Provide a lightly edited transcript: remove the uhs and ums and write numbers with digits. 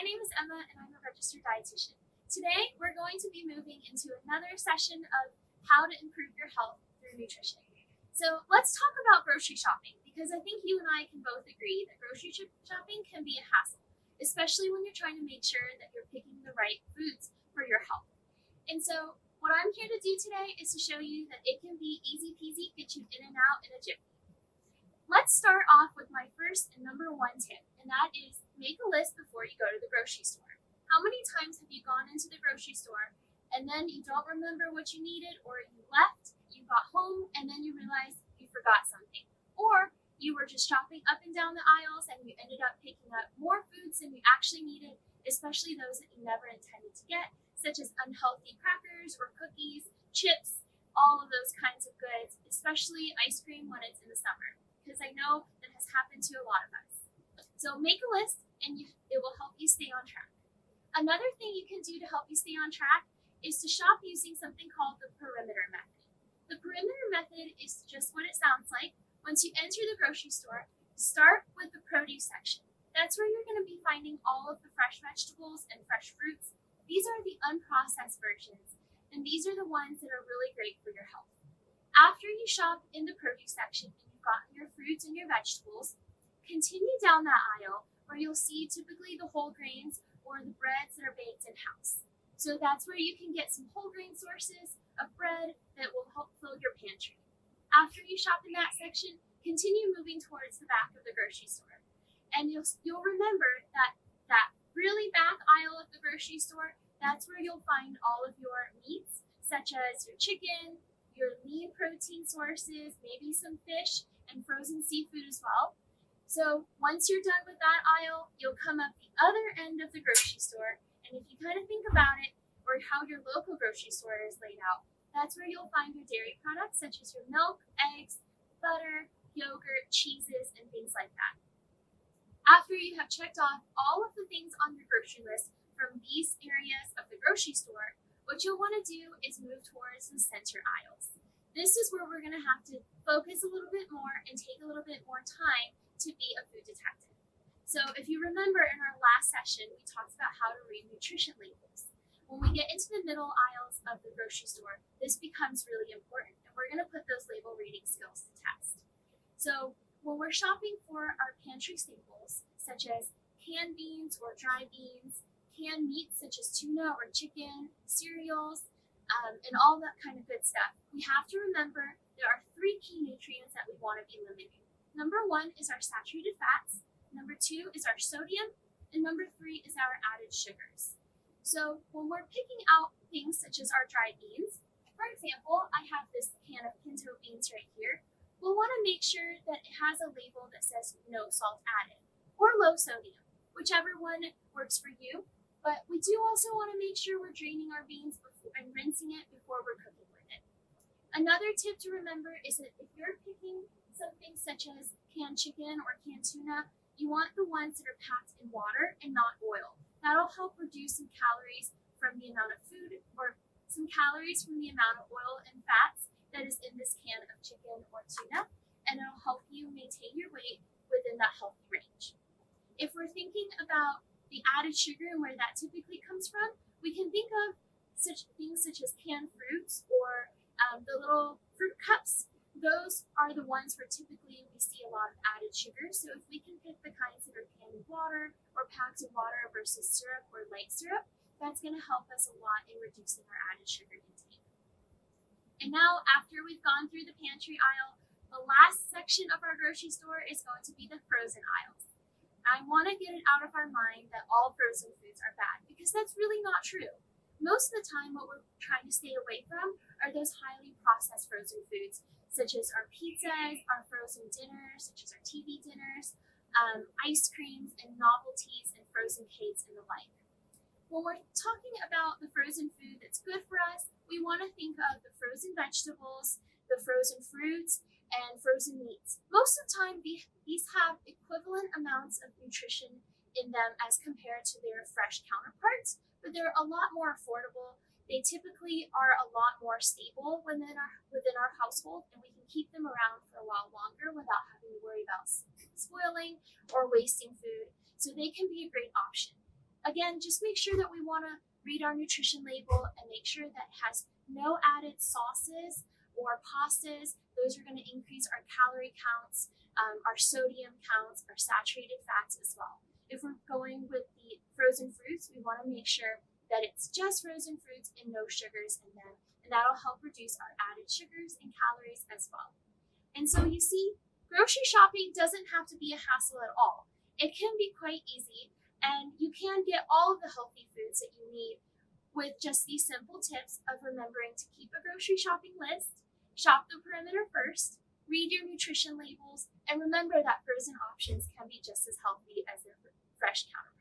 My name is Emma and I'm a registered dietitian. Today we're going to be moving into another session of how to improve your health through nutrition. So let's talk about grocery shopping because I think you and I can both agree that grocery shopping can be a hassle, especially when you're trying to make sure that you're picking the right foods for your health. And so what I'm here to do today is to show you that it can be easy peasy, get you in and out in a jiffy. Let's start off with my first and number one tip, and that is make a list before you go to the grocery store. How many times have you gone into the grocery store and then you don't remember what you needed, or you left, you got home, and then you realized you forgot something? Or you were just shopping up and down the aisles and you ended up picking up more foods than you actually needed, especially those that you never intended to get, such as unhealthy crackers or cookies, chips, all of those kinds of goods, especially ice cream when it's in the summer, because I know that has happened to a lot of us. So make a list and it will help you stay on track. Another thing you can do to help you stay on track is to shop using something called the perimeter method. The perimeter method is just what it sounds like. Once you enter the grocery store, start with the produce section. That's where you're going to be finding all of the fresh vegetables and fresh fruits. These are the unprocessed versions, and these are the ones that are really great for your health. After you shop in the produce section and you've gotten your fruits and your vegetables, continue down that aisle where you'll see typically the whole grains or the breads that are baked in-house. So that's where you can get some whole grain sources of bread that will help fill your pantry. After you shop in that section, continue moving towards the back of the grocery store. And you'll remember that really back aisle of the grocery store, that's where you'll find all of your meats, such as your chicken, your lean protein sources, maybe some fish and frozen seafood as well. So once you're done with that aisle, you'll come up the other end of the grocery store, and if you kind of think about it, or how your local grocery store is laid out, that's where you'll find your dairy products such as your milk, eggs, butter, yogurt, cheeses, and things like that. After you have checked off all of the things on your grocery list from these areas of the grocery store, what you'll want to do is move towards the center aisles. This is where we're going to have to focus a little bit more and take a little bit more time to be a food detective. So if you remember in our last session, we talked about how to read nutrition labels. When we get into the middle aisles of the grocery store, this becomes really important, and we're going to put those label reading skills to test. So when we're shopping for our pantry staples, such as canned beans or dry beans, canned meats such as tuna or chicken, cereals, and all that kind of good stuff, we have to remember there are 3 key nutrients that we want to be limiting. Number 1 is our saturated fats, number 2 is our sodium, and number 3 is our added sugars. So when we're picking out things such as our dried beans, for example, I have this can of pinto beans right here, we'll want to make sure that it has a label that says no salt added, or low sodium, whichever one works for you. But we do also want to make sure we're draining our beans and rinsing it before we're cooking with it. Another tip to remember is that if you're picking something such as canned chicken or canned tuna, you want the ones that are packed in water and not oil. That'll help reduce some calories from the amount of food, or some calories from the amount of oil and fats that is in this can of chicken or tuna, and it'll help you maintain your weight within that healthy range. If we're thinking about the added sugar and where that typically comes from, we can think of such things such as canned fruits or the little fruit cups. Those are the ones where typically we see a lot of added sugar. So if we can pick the kinds that are canned with water or packed in water versus syrup or light syrup, that's going to help us a lot in reducing our added sugar intake. And now, after we've gone through the pantry aisle, the last section of our grocery store is going to be the frozen aisles. I want to get it out of our mind that all frozen foods are bad, because that's really not true. Most of the time, what we're trying to stay away from are those highly processed frozen foods, such as our pizzas, our frozen dinners, such as our TV dinners, ice creams and novelties and frozen cakes and the like. When we're talking about the frozen food that's good for us, we want to think of the frozen vegetables, the frozen fruits, and frozen meats. Most of the time, these have equivalent amounts of nutrition in them as compared to their fresh counterparts, but they're a lot more affordable. They typically are a lot more stable within our household, and we can keep them around for a while longer without having to worry about spoiling or wasting food. So they can be a great option. again, just make sure that we want to read our nutrition label and make sure that it has no added sauces or pastas. Those are going to increase our calorie counts, our sodium counts, our saturated fats as well. If we're going with the frozen fruits, we want to make sure that it's just frozen fruits and no sugars in them, and that'll help reduce our added sugars and calories as well. And so you see, grocery shopping doesn't have to be a hassle at all. It can be quite easy, and you can get all of the healthy foods that you need with just these simple tips of remembering to keep a grocery shopping list, shop the perimeter first, read your nutrition labels, and remember that frozen options can be just as healthy as their fresh counterparts.